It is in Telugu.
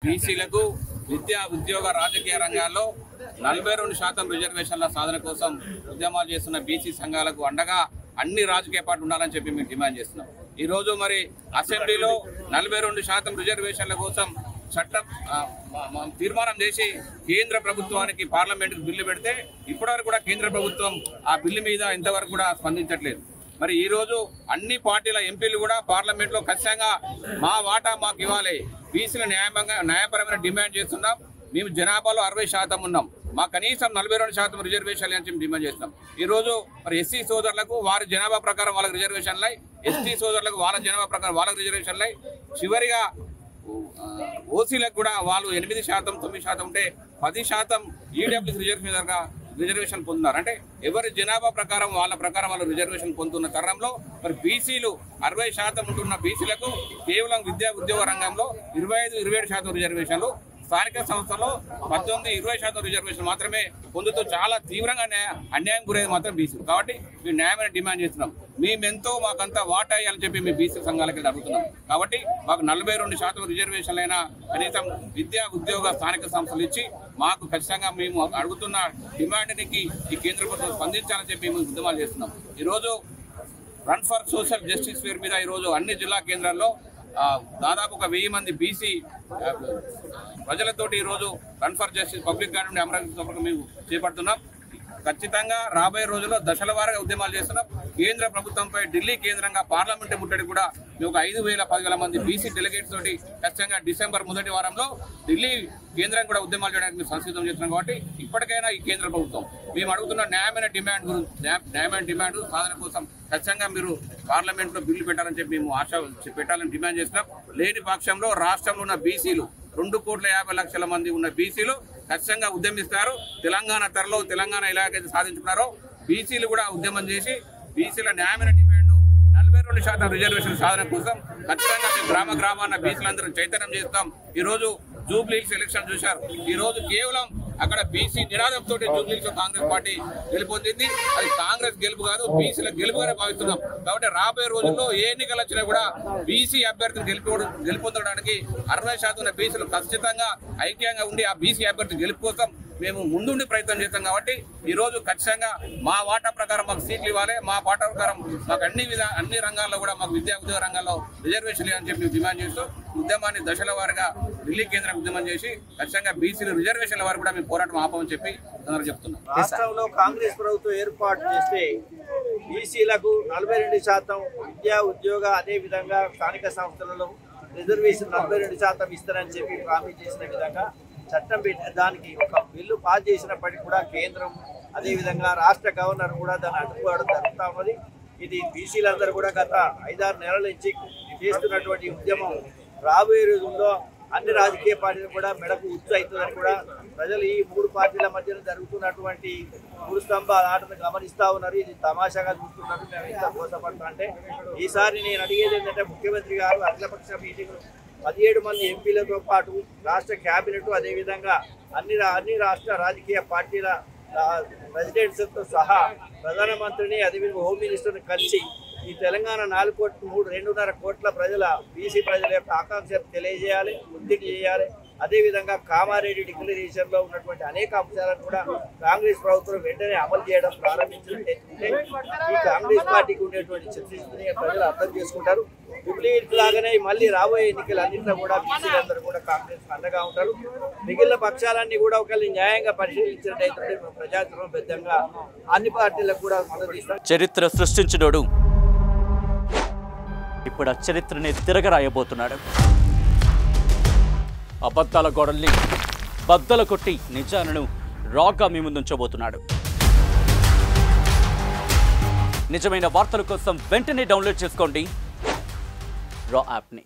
బీసీలకు విద్యా ఉద్యోగ రాజకీయ రంగాల్లో 42% రిజర్వేషన్ల సాధన కోసం ఉద్యమాలు చేస్తున్న బీసీ సంఘాలకు అండగా అన్ని రాజకీయ పార్టీలు ఉండాలని చెప్పి మేము డిమాండ్ చేస్తున్నాం। ఈ రోజు మరి అసెంబ్లీలో 42% రిజర్వేషన్ల కోసం చట్టం తీర్మానం చేసి కేంద్ర ప్రభుత్వానికి పార్లమెంటుకు బిల్లు పెడితే ఇప్పటివరకు కూడా కేంద్ర ప్రభుత్వం ఆ బిల్లు మీద ఇంతవరకు కూడా స్పందించట్లేదు। మరి ఈ రోజు అన్ని పార్టీల ఎంపీలు కూడా పార్లమెంట్లో ఖచ్చితంగా మా వాటా మాకు ఇవ్వాలి, బీసీల న్యాయపరమైన డిమాండ్ చేస్తున్నాం। మేము జనాభాలో 60% ఉన్నాం, మా కనీసం 42% రిజర్వేషన్లు అని చెప్పి డిమాండ్ చేస్తున్నాం। ఈ రోజు మరి ఎస్సీ సోదరులకు వారి జనాభా ప్రకారం వాళ్ళకి రిజర్వేషన్లై, ఎస్టీ సోదరులకు వాళ్ళ జనాభా ప్రకారం వాళ్ళకి రిజర్వేషన్లై, చివరిగా ఓసీలకు కూడా వాళ్ళు 8%, 9% ఉంటే 10% ఈడబ్ల్యూఎస్ రిజర్వేషన్ పొందుతున్నారు। అంటే ఎవరి జనాభా ప్రకారం వాళ్ళు రిజర్వేషన్ పొందుతున్న తరంలో మరి బీసీలు 60% ఉంటున్న బీసీలకు కేవలం విద్యా ఉద్యోగ రంగంలో 25-27% రిజర్వేషన్లు, స్థానిక సంస్థల్లో 19-20% రిజర్వేషన్ మాత్రమే పొందుతూ చాలా తీవ్రంగా అన్యాయం గురేది మాత్రం బీసీలు। కాబట్టి మేము న్యాయమైన డిమాండ్ చేస్తున్నాం, మేమెంతో మాకంతా వాటా అయ్యాలని చెప్పి మేము బీసీ సంఘాలకి అడుగుతున్నాం। కాబట్టి మాకు 42% రిజర్వేషన్లైనా కనీసం విద్యా ఉద్యోగ స్థానిక సంస్థలు ఇచ్చి మాకు ఖచ్చితంగా మేము అడుగుతున్న డిమాండ్కి ఈ కేంద్ర ప్రభుత్వం స్పందించాలని చెప్పి మేము ఉద్యమాలు చేస్తున్నాం। ఈరోజు run for social justice fair మీద ఈరోజు అన్ని జిల్లా కేంద్రాల్లో దాదాపు 1000 మంది బీసీ ప్రజలతోటి ఈరోజు run for justice public garden నుండి అమరావతి మేము చేపడుతున్నాం। ఖచ్చితంగా రాబోయే రోజుల్లో దశల వారీగా ఉద్యమాలు చేస్తున్నాం। కేంద్ర ప్రభుత్వంపై ఢిల్లీ కేంద్రంగా పార్లమెంటు ముట్టడి కూడా మేము 5,000-10,000 మంది బీసీ డెలిగేట్స్ తోటి ఖచ్చితంగా డిసెంబర్ మొదటి వారంలో ఢిల్లీ కేంద్రం కూడా ఉద్యమాలు చేయడానికి మేము సంసిద్ధం చేస్తున్నాం। కాబట్టి ఇప్పటికైనా ఈ కేంద్ర ప్రభుత్వం మేము అడుగుతున్న న్యాయమైన డిమాండ్ సాధన కోసం ఖచ్చితంగా మీరు పార్లమెంట్లో బిల్లు పెట్టాలని చెప్పి మేము పెట్టాలని డిమాండ్ చేస్తున్నాం। లేని పక్షంలో రాష్ట్రంలో ఉన్న బీసీలు 2,50,00,000 మంది ఉన్న బీసీలు ఖచ్చితంగా ఉద్యమిస్తారు। తెలంగాణ తరలో తెలంగాణ ఎలాగైతే సాధించుకున్నారో బీసీలు కూడా ఉద్యమం చేసి బీసీల న్యాయమైన డిమాండ్ 42% రిజర్వేషన్ సాధన కోసం ఖచ్చితంగా మేము గ్రామాన్న బీసీలందరూ చైతన్యం చేస్తాం। ఈరోజు జూబ్లీహిల్స్ ఎలక్షన్ చూశారు, ఈరోజు కేవలం అక్కడ బీసీ నినాదంతో జూబ్లీహిల్స్ కాంగ్రెస్ పార్టీ గెలుపొందింది। అది కాంగ్రెస్ గెలుపు కాదు, బీసీల గెలుపుగానే భావిస్తున్నాం। కాబట్టి రాబోయే రోజుల్లో ఏ ఎన్నికలు వచ్చినా కూడా బీసీ అభ్యర్థిని గెలుపొందడానికి 60% ఉన్న బీసీలు ఖచ్చితంగా ఐక్యంగా ఉండి ఆ బీసీ అభ్యర్థి గెలుపు కోసం మేము ముందుండి ప్రయత్నం చేస్తాం। కాబట్టి ఈరోజు ఖచ్చితంగా మా వాటా ప్రకారం మాకు సీట్లు ఇవ్వాలి, మా వాటా ప్రకారం మాకు అన్ని రంగాల్లో కూడా మాకు విద్యా ఉద్యోగ రంగాల్లో రిజర్వేషన్ అని చెప్పి డిమాండ్ చేస్తూ ఉద్యమాన్ని దశల వారీగా ఢిల్లీ కేంద్రం ఉద్యమం చేసి ఖచ్చితంగా బీసీలు రిజర్వేషన్ల వారికి కూడా మేము పోరాటం ఆపమని చెప్పి చెప్తున్నాం। రాష్ట్రంలో కాంగ్రెస్ ప్రభుత్వం ఏర్పాటు చేస్తే బీసీలకు 42% విద్యా ఉద్యోగ అదే విధంగా స్థానిక సంస్థలలో రిజర్వేషన్ 42% ఇస్తారని చెప్పి ప్రామిస్ చేసిన విధంగా చట్టం పెట్టి దానికి ఒక బిల్లు పాస్ చేసినప్పటికీ కూడా కేంద్రం అదేవిధంగా రాష్ట్ర గవర్నర్ కూడా దాన్ని అడ్డుకోవడం జరుగుతూ ఉన్నది। ఇది బీసీలందరూ కూడా గత 5-6 నెలల నుంచి చేస్తున్నటువంటి ఉద్యమం రాబోయే రోజుల్లో అన్ని రాజకీయ పార్టీలు కూడా మెడకు ఉచ్చు అవుతుందని కూడా ప్రజలు ఈ 3 పార్టీల మధ్యన జరుగుతున్నటువంటి 3 స్తంభాల ఆటను గమనిస్తూ ఉన్నారు। ఇది తమాషాగా చూస్తున్నారు, మేము ఇంత మోసపడతా అంటే ఈసారి నేను అడిగేది ఏంటంటే ముఖ్యమంత్రి గారు అఖిలపక్ష మీటింగ్ 17 మంది ఎంపీలతో పాటు రాష్ట్ర క్యాబినెట్ అదేవిధంగా అన్ని రాష్ట్ర రాజకీయ పార్టీల ప్రెసిడెంట్స్తో సహా ప్రధానమంత్రిని అదేవిధంగా హోమ్ మినిస్టర్ని కలిసి ఈ తెలంగాణ 2.5 కోట్ల ప్రజల బీసీ ప్రజల యొక్క ఆకాంక్షలు తెలియజేయాలి, ఒత్తిడి చేయాలి। అదేవిధంగా కామారెడ్డి డిక్లరేషన్లో ఉన్నటువంటి అనేక అంశాలను కూడా కాంగ్రెస్ ప్రభుత్వం వెంటనే అమలు చేయడం ప్రారంభించినట్లయితే ఈ కాంగ్రెస్ పార్టీకి ఉండేటువంటి చిత్తశుద్ధిని ప్రజలు అర్థం చేసుకుంటారు। జూబ్లీహిల్స్ లాగానే మళ్ళీ రాబోయే ఎన్నికలన్నింటిలో కూడా బీసీలందరూ కూడా కాంగ్రెస్ అండగా ఉంటారు। మిగిలిన పక్షాలన్నీ కూడా ఒకరిని న్యాయంగా పరిశీలించినట్టయితే ప్రజాస్వామ్యం పెద్దంగా అన్ని పార్టీలకు కూడా మద్దతు ఇస్తారు। చరిత్ర సృష్టించినోడు ఇప్పుడు ఆ చరిత్రని తిరగరాయబోతున్నాడు। అబద్ధాల గోడల్ని బద్దలు కొట్టి నిజాలను రాగా మీ ముందుంచబోతున్నాడు। నిజమైన వార్తల కోసం వెంటనే డౌన్లోడ్ చేసుకోండి రా యాప్ని।